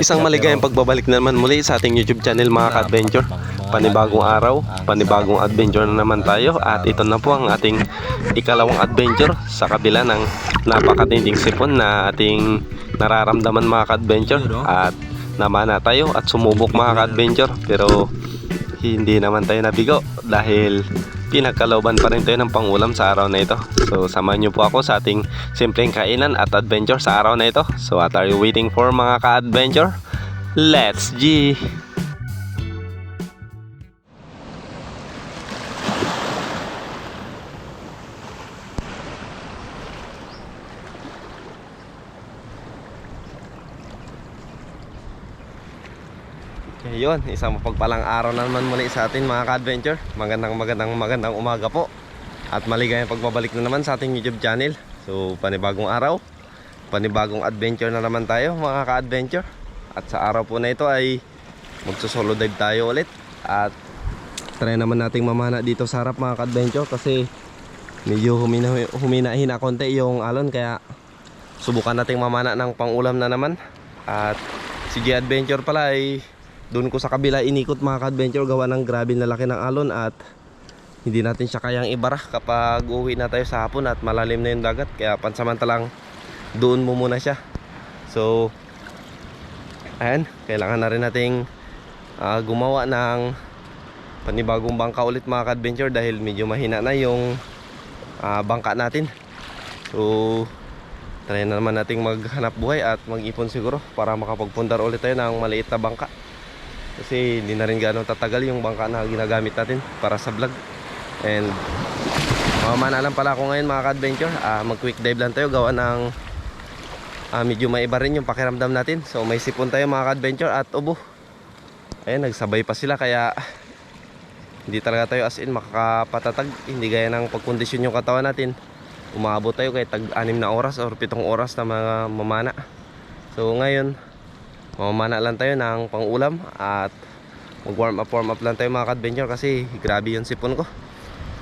Isang maligayang pagbabalik na naman muli sa ating YouTube channel mga ka-adventure. Panibagong araw, panibagong adventure na naman tayo. At ito na po ang ating ikalawang adventure sa kabila ng napakatinding sipon na ating nararamdaman mga ka-adventure. At namana tayo at sumubok mga ka-adventure, pero hindi naman tayo nabigo dahil pinagkalooban pa rin tayo ng pangulam sa araw na ito. So samahan niyo po ako sa ating simpleng kainan at adventure sa araw na ito. So what are you waiting for mga ka-adventure? Let's G! Yun, isang mapagpalang araw na naman muli sa atin mga ka-adventure. Magandang umaga po. At maligayang pagbabalik na naman sa ating YouTube channel. So panibagong araw, panibagong adventure na naman tayo mga ka-adventure. At sa araw po na ito ay magsusolo dive tayo ulit. At try naman nating mamana dito sa harap mga ka-adventure, kasi medyo humina-hina konti yung alon, kaya subukan nating mamana ng pangulam na naman. At si G Adventure pala ay doon ko sa kabila inikot mga ka-adventure, gawa ng grabe na laki ng alon at hindi natin siya kayang ibara kapag uwi na tayo sa hapon at malalim na yung dagat, kaya pansamantalang doon mo muna siya. So ayan, kailangan na rin nating gumawa ng panibagong bangka ulit mga ka-adventure, dahil medyo mahina na yung bangka natin. So try na naman nating maghanap buhay at mag-ipon siguro para makapagpundar ulit tayo ng maliit na bangka, kasi hindi na rin gano'ng tatagal yung bangka na ginagamit natin para sa vlog. And mamana lang pala ako ngayon mga ka-adventure. Mag quick dive lang tayo, gawa ng medyo maiba rin yung pakiramdam natin. So may sipon tayo mga ka-adventure at ubo. Ayan, nagsabay pa sila, kaya hindi talaga tayo as in makakapatatag. Hindi gaya ng pagkondisyon yung katawan natin, umabot tayo kahit tag 6 na oras or 7 oras na mga mamana. So ngayon mamana lang tayo ng pangulam at mag warm up lang tayo mga ka-adventure, kasi grabe yung sipon ko.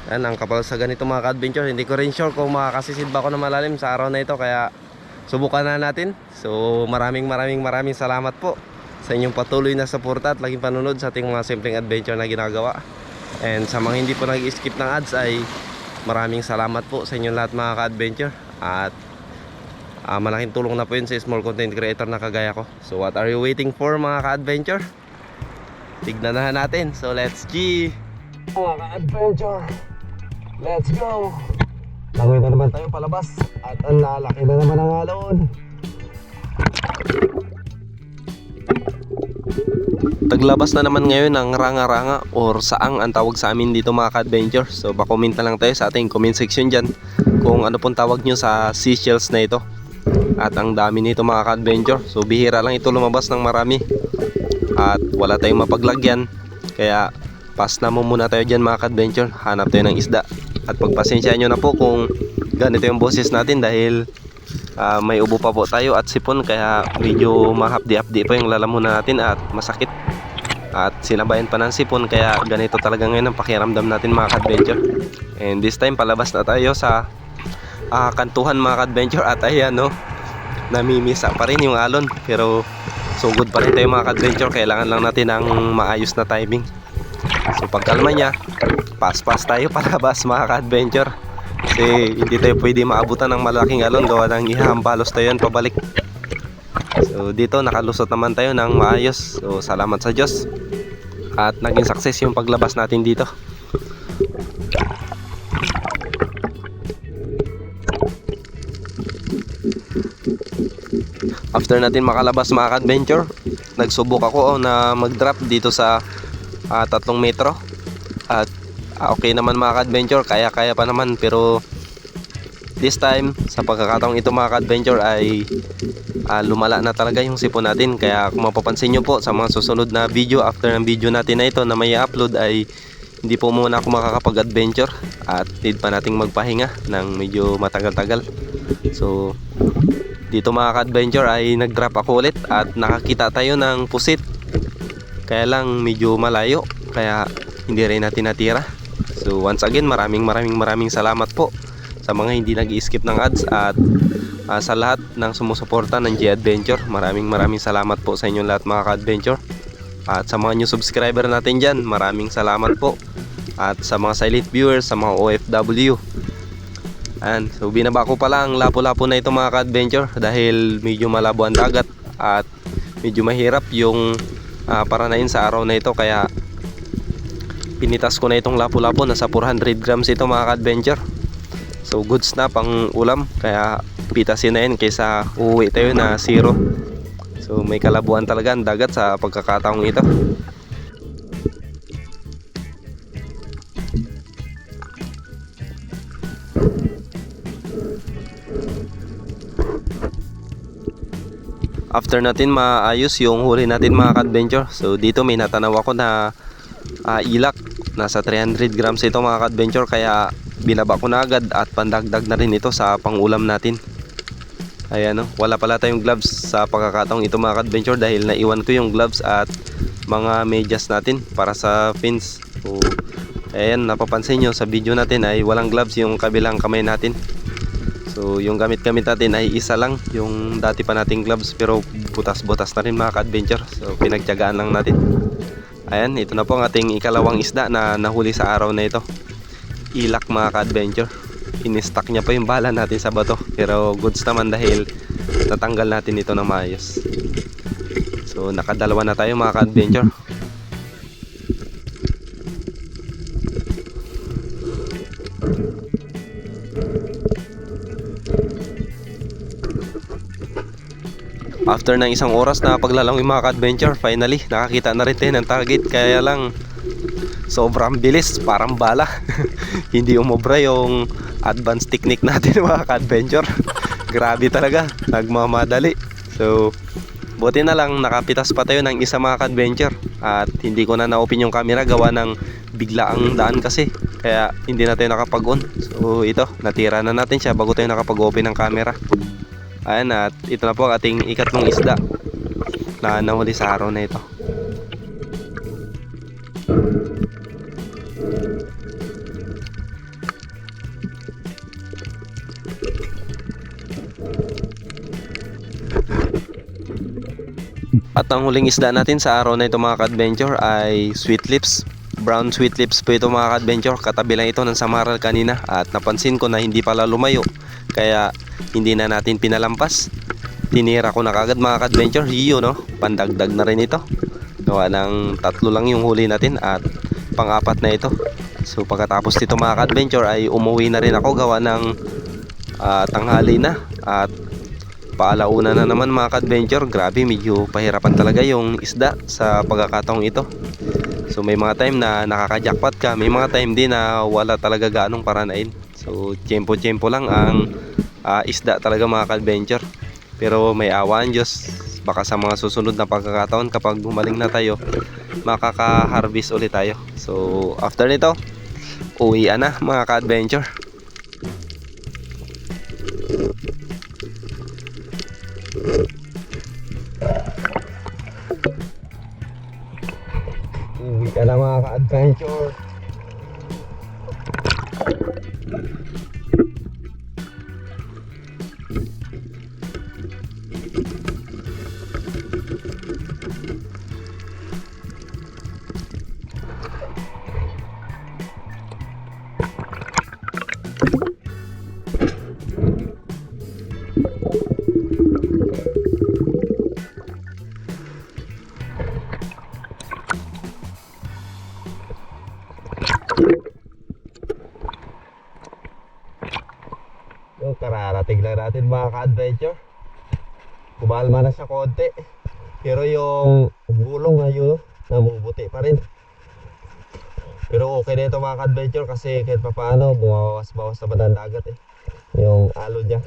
Yan, ang kapal sa ganito mga ka-adventure. Hindi ko rin sure kung makakasisid ba ako na malalim sa araw na ito, kaya subukan na natin. So maraming salamat po sa inyong patuloy na suporta at laging panunod sa ating mga simpleng adventure na ginagawa. And sa mga hindi po nag-skip ng ads ay maraming salamat po sa inyong lahat mga ka-adventure. At malaking tulong na po yun sa small content creator na kagaya ko. So what are you waiting for mga ka-adventure? Tignan na natin. So let's G! Mga ka-adventure, let's go! Langoy na naman tayo palabas at ang lalaki na naman ang alon. Taglabas na naman ngayon ng ranga-ranga or saang ang tawag sa amin dito mga ka-adventure. So pa-comment na lang tayo sa ating comment section dyan kung ano pong tawag nyo sa seashells na ito. At ang dami nito mga ka-adventure. So bihira lang ito lumabas ng marami at wala tayong mapaglagyan, kaya pass na muna tayo dyan mga ka-adventure. Hanap tayo ng isda. At pagpasensyaan nyo na po kung ganito yung boses natin, dahil may ubo pa po tayo at sipon, kaya medyo mahapdi-hapdi po yung lalamunan natin at masakit. At sinabayan pa ng sipon, kaya ganito talaga ngayon ang pakiramdam natin mga ka-adventure. And this time palabas na tayo sa kantuhan mga ka-adventure. At ayan no, namimisa pa rin yung alon, pero sugod pa rin tayo mga ka-adventure. Kailangan lang natin ng maayos na timing. So pagkalma nya, pass tayo palabas mga ka-adventure, kasi hindi tayo pwede maabutan ng malaking alon, gawa ng ihahambalos tayo yan pabalik. So dito nakalusot naman tayo ng maayos. So salamat sa Diyos at naging success yung paglabas natin dito. After natin makalabas mga ka-adventure, nagsubok ako na mag-drop dito sa 3 metro. At okay naman mga ka-adventure, kaya pa naman. Pero this time, sa pagkakataong ito mga ka-adventure ay lumala na talaga yung sipon natin. Kaya kung mapapansin nyo po sa mga susunod na video, after ng video natin na ito na may upload, ay hindi po muna ako makakapag-adventure at need pa nating magpahinga ng medyo matagal-tagal. So dito mga ka-adventure ay nag-drop ako ulit at nakakita tayo ng pusit, kaya lang medyo malayo, kaya hindi rin natin natira. So once again maraming salamat po sa mga hindi nag-skip ng ads, at sa lahat ng sumusuporta ng G Adventure. Maraming salamat po sa inyong lahat mga ka-adventure. At sa mga new subscriber natin dyan, maraming salamat po. At sa mga silent viewers, sa mga OFW. And so binaba ko pala ang lapo-lapo na ito mga ka-adventure dahil medyo malabo ang dagat at medyo mahirap yung paranain sa araw na ito, kaya pinitas ko na itong lapo-lapo. Nasa 400 grams ito mga ka-adventure. So goods na pang ulam, kaya pitasin na yun kaysa uuwi tayo na zero. So may kalabuan talaga ang dagat sa pagkakataong ito. After natin maayos yung huli natin mga ka-adventure, so dito may natanaw ako na ilak. Nasa 300 grams ito mga ka-adventure, kaya binaba ko na agad at pandagdag na rin ito sa pangulam natin. Ayan, wala pala tayong gloves sa pagkakataong ito mga ka-adventure dahil naiwan ko yung gloves at mga medyas natin para sa fins. So, ayan, napapansin nyo sa video natin ay walang gloves yung kabilang kamay natin. So yung gamit-gamit natin ay isa lang, yung dati pa nating gloves, pero butas-butas na rin mga ka-adventure. So pinagtiyagaan lang natin. Ayan, ito na po ang ating ikalawang isda na nahuli sa araw na ito. Ilak mga ka-adventure. In-stack niya pa yung bala natin sa bato, pero goods naman dahil natanggal natin ito ng maayos. So nakadalawa na tayo mga ka-adventure. After ng isang oras na paglalangoy mga ka-adventure, finally nakakita na rin tayo ng target. Kaya lang sobrang bilis, parang bala. Hindi umobra yung advanced technique natin mga ka-adventure. Grabe talaga, nagmamadali. So buti na lang nakapitas pa tayo ng isa mga ka-adventure. At hindi ko na na-open yung camera gawa ng biglaang daan kasi, kaya hindi na tayo nakapag-on. So ito, natira na natin siya bago tayo nakapag-open ng camera. Ayan, at ito na po ang ating ikatlong isda na nahuli sa araw na ito. At ang huling isda natin sa araw na ito mga ka-adventure ay sweet lips. Brown sweet lips po ito mga ka-adventure. Katabi lang ito ng samaral kanina at napansin ko na hindi pala lumayo, kaya hindi na natin pinalampas. Tinira ko na kagad mga ka-adventure. Hiyo, no? Pandagdag na rin ito. Gawa ng 3 lang yung huli natin at pang-4 na ito. So pagkatapos dito mga ka-adventure ay umuwi na rin ako gawa ng tanghali na at paalauna na naman mga ka-adventure. Grabe, medyo pahirapan talaga yung isda sa pagkakataong ito. So may mga time na nakaka-jackpot ka, may mga time din na wala talaga gaanong paranain. So tiyempo-tiyempo lang ang isda talaga mga ka-adventure. Pero may awa ang Diyos, baka sa mga susunod na pagkakataon kapag gumaling na tayo, makaka-harvest ulit tayo. So after nito, uwian na mga ka-adventure. Uwi ka na mga ka-adventure. Yung kararating lang natin mga ka-adventure. Kumalma na siya konti, pero yung gulong ngayon namumuti pa rin. Pero okay na ito mga ka-adventure kasi kahit pa paano bumawas-bawas naman ang dagat yung alo niya.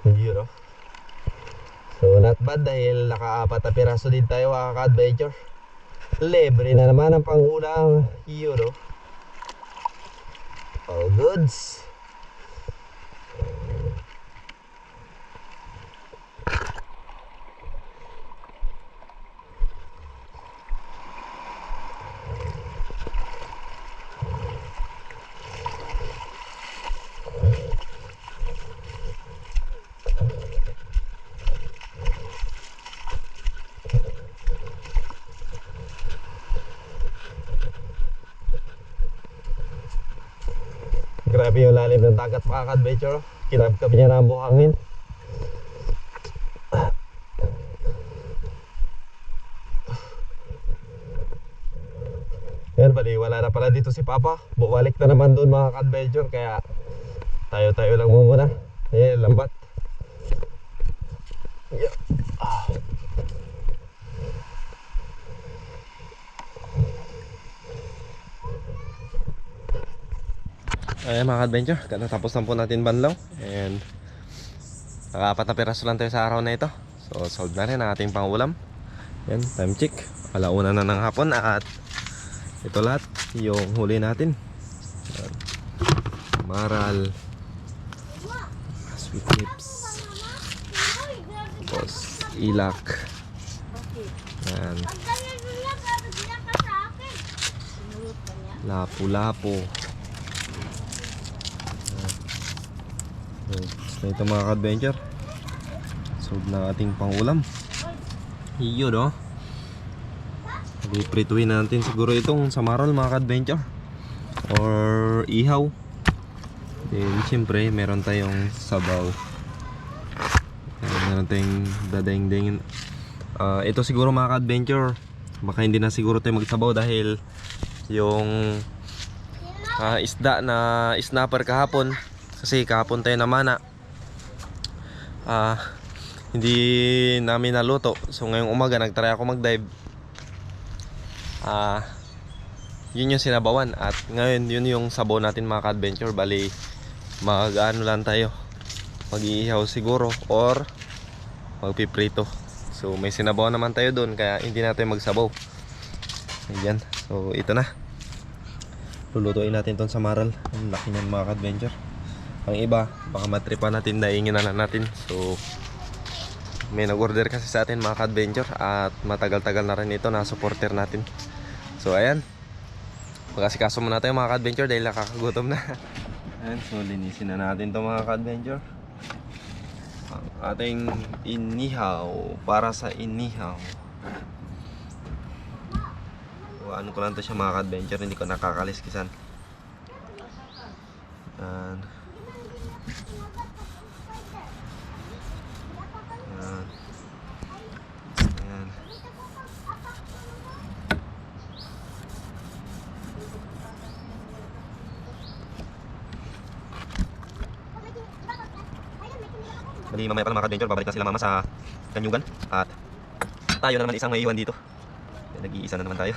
Yun, no? So not bad dahil naka-4 na piraso din tayo mga ka-adventure. Libre na naman ang pangulang. Yun, no? All goods. Grabe yung lalim ng dagat mga ka-adventure. Kinab-kab niya na ang buhangin. Yan, bali wala na pala dito si Papa. Bumalik na naman doon mga ka-adventure. Kaya tayo lang muna. Ayan, lambat. Yeah. Ayan mga ka-adventure, katapos na po natin banlaw. And naka-4 na piraso lang tayo sa araw na ito. So solve na rin ang ating pangulam. Yan, time check, 1:00 na ng hapon. At ito lahat yung huli natin. Yan. Maral, sweet lips, tapos ilak. Yan. Lapu-lapu. So ito mga ka-adventure, solve na ating pangulam. Iyo no. Iprituin natin siguro itong samaral mga ka-adventure, or ihaw. Then siyempre meron tayong sabaw. Meron tayong dadaing-dingin. Ito siguro mga ka-adventure, baka hindi na siguro tayo magsabaw dahil yung isda na snapper kahapon, kasi kahapon tayo namana, hindi namin naluto. So ngayong umaga nagtry ako mag-dive. Yun yung sinabawan. At ngayon yun yung sabaw natin mga ka-adventure. Bali mag-ano lang tayo, mag-iihaw siguro or magpiprito. So may sinabawan naman tayo doon, kaya hindi natin magsabaw. Ayan. So ito na, lulutuin natin ton sa maral. Ang laki ng mga ka-adventure. Ang iba baka matripa natin, daingin na lang natin. So may nag-order kasi sa atin mga ka-adventure, at matagal-tagal na rin ito na supporter natin. So ayan, mag-asikaso muna tayo mga ka-adventure dahil nakakagutom na. Ayan, so linisin na natin ito mga ka-adventure. Ang ating inihaw, para sa inihaw. So ano ko lang ito siya mga ka-adventure, hindi ko nakakaliskisan. Ayan. Ayan. Bali mamaya pa mga ka-adventure, babalik na sila mama sa Kanyugan. At tayo na naman isang may iwan dito. Nag-iisa na naman tayo.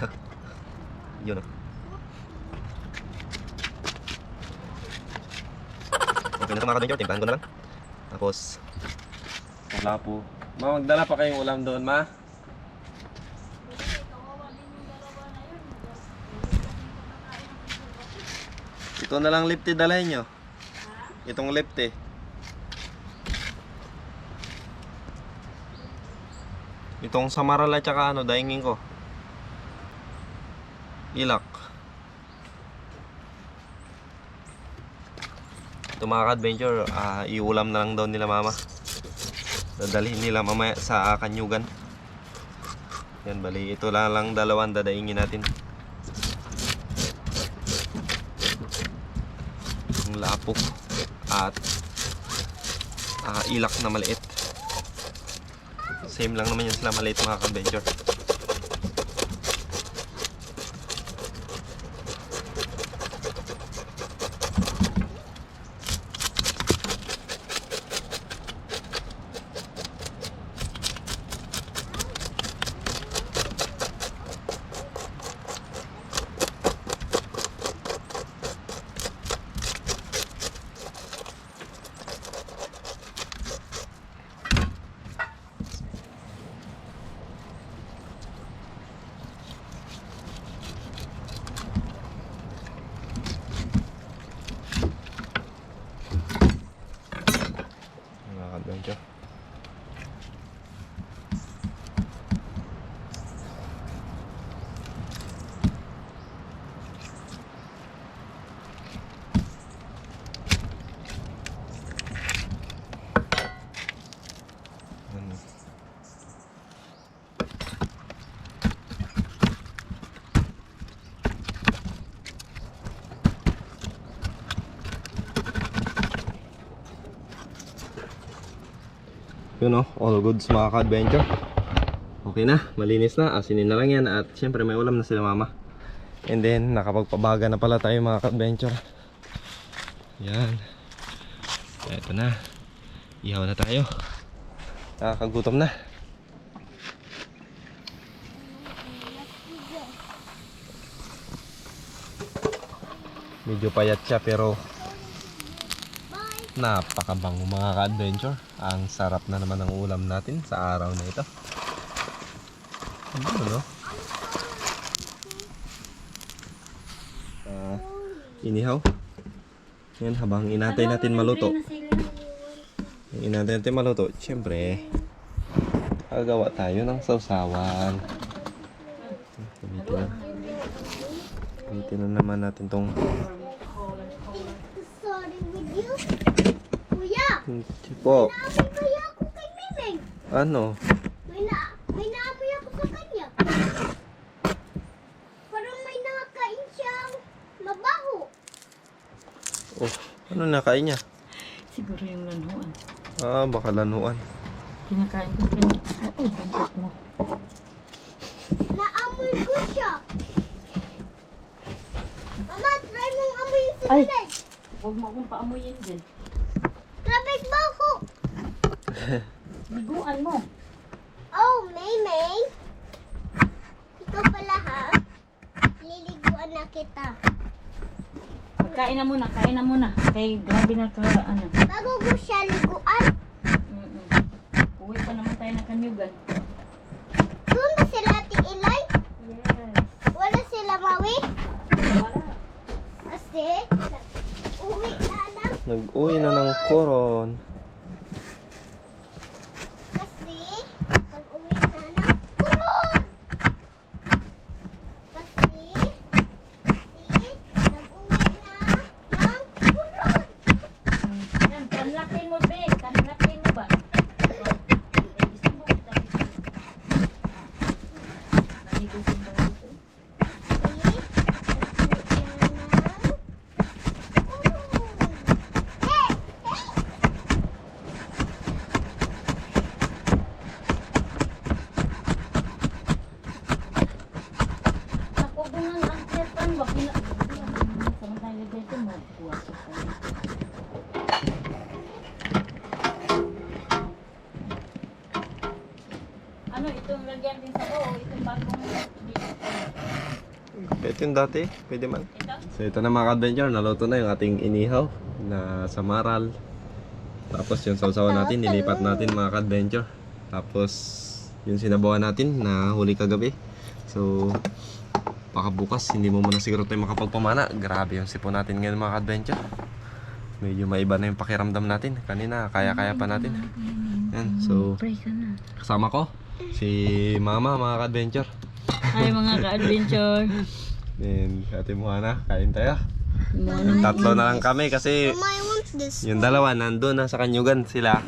Yun o. Okay na ito mga ka-adventure, timplahan ko na lang. Tapos wala po. Ma, magdala pa kayong ulam doon, ma? Ito na lang lipty dalhin nyo. Itong lipty. Itong samaral at saka ano, daingin ko. Ilak. Ito mga ka-adventure, iulam na lang daw nila mama. Dadalhin nila mamaya sa Kanyugan. Yan, bali ito lang dalawang dadaingin natin. Yung lapok at ilak na maliit. Same lang naman yan sila maliit mga ka-adventure. Yun oh, all goods mga ka-adventure. Okay na, malinis na, asinin na lang yan. At syempre may ulam na sila mama. And then nakapagpabaga na pala tayo mga ka-adventure. Yan. Ito na, ihaw na tayo. Nakakagutom na. Medyo payat siya pero napakabango mga ka-adventure. Ang sarap na naman ng ulam natin sa araw na ito. Ano? Inihaw. Yan, habang inantay natin maluto. Inantay natin maluto, syempre gagawa tayo ng sausawan. Gamitin na naman natin tong hindi po. Kaya ako kay Mimeng. Ano? May naamoy ako sa kanya. Parang may nakakain siyang mabaho. Oh, ano nakain niya? Siguro yung lanuan. Baka lanuan. Kinakain ko rin. Ay, bantot mo. Naamoy ko siya. Mama, try mong amoy yung Ay! sinilig. Huwag mo akong paamuyin din. Trapit baho. Liguan mo. Oh, Mimeng. Ikaw pala ha. Liliguan na kita. Kain na muna, kain na muna. Kay grabe na ka, ano. Bago ko siya liguan. Uwi pa naman tayo ng Kanyugan. Doon ba sila Ate Ilay? Yes. Wala sila Mawi? Wala. Kasi, uwi na lang. Nag-uwi na ng koron. Kasi, pag-uwi na ng kulon. Kasi, nag-uwi na ng kulon. Yan, tanlakin mo, be. Tanlakin mo ba? Gusto mo kita. Naligusin mo ito. Nakubunan ang sepan. Wag na. Samantala dito mo. Buwasok tayo. Ano, itong lagyan din sa itong bagong Ito yung dati, pwede man. ito? So ito na mga ka-adventure, naluto na yung ating inihaw na sa maral. Tapos yung sausawan natin, nilipat natin mga ka-adventure. Tapos yung sinabawan natin na huli kagabi. So baka bukas hindi mo muna siguro tayo makapagpamana. Grabe yung sipon natin ngayon mga ka-adventure. Medyo maiba na yung pakiramdam natin. Kanina kaya-kaya pa natin. Yan, so Pray ka na. kasama ko si Mama mga ka-adventure. Hi mga ka-adventure. Then Ate Moana, kain tayo. Mga Tatlo na lang kami kasi Mama, I want this. yung dalawa nandun na sa Kanyugan sila.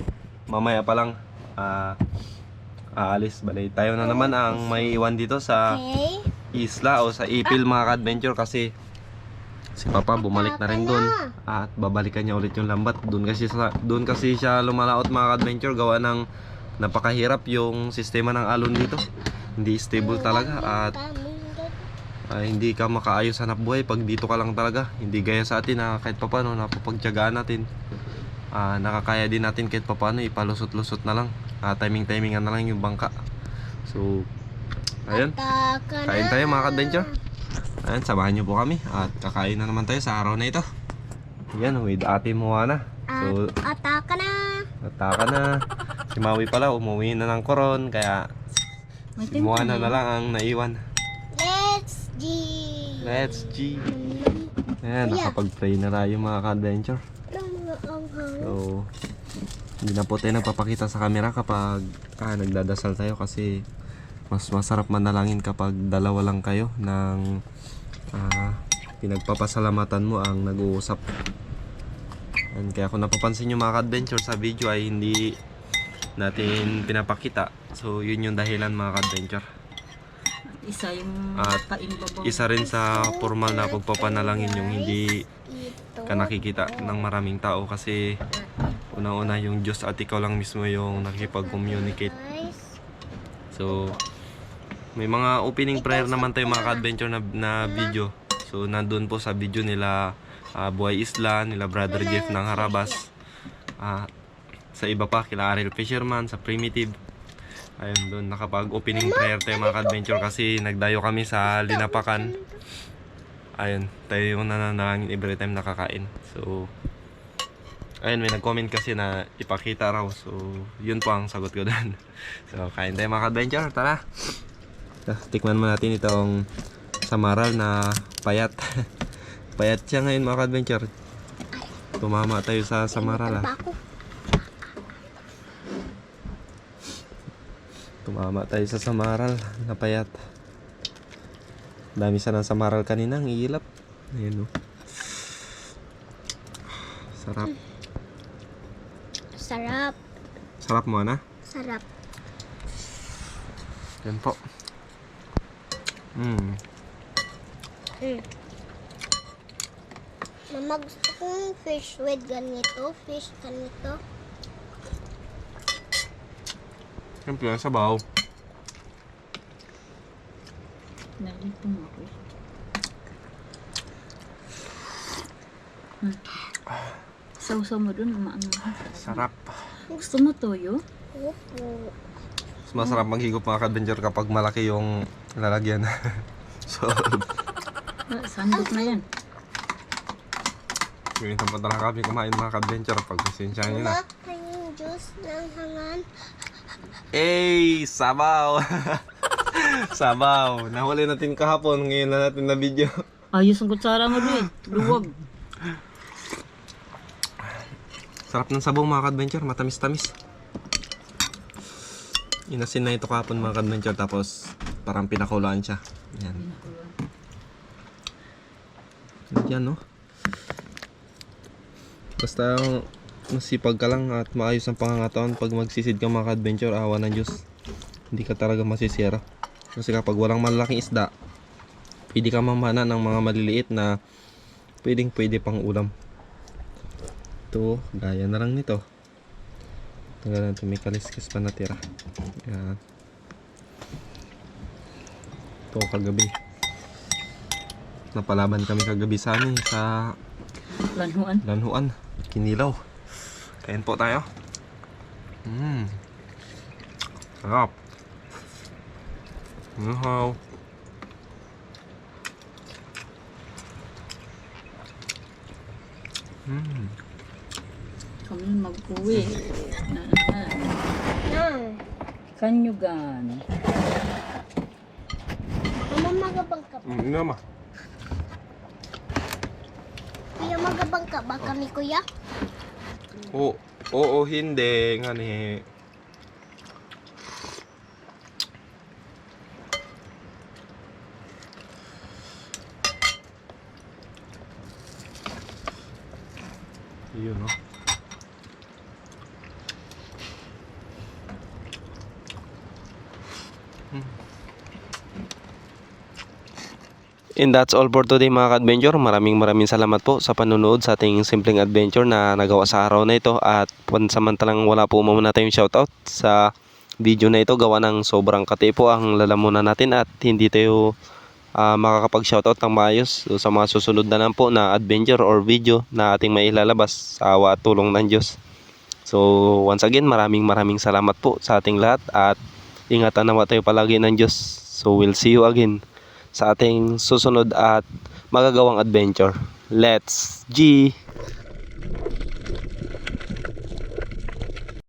Mamaya pa lang aalis. Balay tayo na naman ang may iwan dito sa Okay. isla o sa Ipil mga ka-adventure kasi si Papa bumalik na rin doon at babalikan niya ulit yung lambat. Doon kasi siya lumalaot mga ka-adventure gawa ng napakahirap yung sistema ng alon dito. Hindi stable talaga at hindi ka makaayos hanap buhay pag dito ka lang talaga. Hindi gaya sa atin na kahit papano napapagtiyagaan natin. Nakakaya din natin kahit papano ipalusot-lusot na lang. Timing-timingan na lang yung bangka. So, ayun. Kain tayo mga ka-adventure. Ayun, samahan nyo po kami. At kakain na naman tayo sa araw na ito. Yan, with Ate Moana. So, Ataka na. ataka na. Si Maui pala, umuwi na ng koron. Kaya, si Moana na lang ang naiwan. Let's G. Ayan, nakapag-pray na tayo mga ka-adventure. So, hindi na po tayo nagpapakita sa camera kapag nagdadasal tayo kasi mas masarap manalangin kapag dalawa lang kayo ng pinagpapasalamatan mo ang nag-uusap. And kaya kung napapansin nyo mga ka-adventure sa video ay hindi natin pinapakita. So yun yung dahilan mga ka-adventure. isa yung At paimbabaw. isa rin sa formal na pagpapanalangin yung hindi ka nakikita ng maraming tao kasi Unang-una yung Diyos at ikaw lang mismo yung nakikipag-communicate. Guys. So, may mga opening prayer naman tayo mga ka-adventure na video. So, nandun po sa video nila Buhay Isla, nila Brother Jeff ng Harabas. Sa iba pa, kila Ariel Fisherman, sa Primitive. Ayun, doon nakapag-opening prayer tayo mga ka-adventure kasi nagdayo kami sa Linapakan. Ayun, tayo yung nananalangin every time nakakain. So, ayun, may nag-comment kasi na ipakita raw. So, yun po ang sagot ko doon. So, kain tayo mga ka-adventure. Tara! Tikman mo natin itong samaral na payat. Payat siya ngayon mga ka-adventure. Tumama tayo sa samaral Ako. Tumama tayo sa samaral na payat. Dami sana ng samaral kanina, ang iilap. Ayun o. Sarap. Sarap. Sarap mo na? Sarap. Yan po. Mm. Mama, gusto kong fish with ganito. Fish ganito. Siyempre, sabaw. Nalito mo ako. Sausaw mo dun, umaano. Sarap. Gusto mo toyo? Opo. Mas masarap maghigop mga ka-adventure kapag malaki yung lalagyan. So, Sandok na yan. ngayon tampan talaga kami kumain mga ka-adventure. Pag-pasensya nyo na. Mama, kanyang juice ng hangan. Ey! Sabaw! Sabaw! Nahuli natin kahapon. Ngayon na natin na video. Ayos ang kutsara mo doon. Luwag. Sarap ng sabaw mga ka-adventure. Matamis-tamis. Inasin na ito kahapon mga ka-adventure. Tapos parang pinakulaan siya. Yan. Yan no. Basta masipag ka lang at maayos ang pangangatawan. Pag magsisid ka mga ka-adventure, awa ng Diyos, hindi ka talaga masisira. Kasi kapag walang malaking isda, pwede ka mamana ng mga maliliit na pwede pang ulam. Ito, gaya na lang nito. Tanggalan natin, may kaliskis pa natira. Yan. Ito kagabi. Napalaban kami kagabi sa Lanhuan. Lanhuan. Kinilaw. Kain po tayo. Sarap. Nuhaw. Kami mag-uwi. Kanyugan. Mama, magabang ka ba? Nama. Kuya, magabang ka ba kami, kuya? Oo, hindi. Nga ni. Yun, no? And that's all for today mga ka-adventure. Maraming salamat po sa panunood sa ating simpleng adventure na nagawa sa araw na ito. At pansamantalang wala po muna tayong shoutout sa video na ito. Gawa ng sobrang katipo ang lalamunan natin at hindi tayo makakapag-shoutout ng maayos. So, sa mga susunod na lang po na adventure or video na ating mailalabas sa awa at tulong ng Diyos. So once again, maraming salamat po sa ating lahat at ingatan nawa tayo palagi ng Diyos. So we'll see you again sa ating susunod at magagawang adventure. Let's G!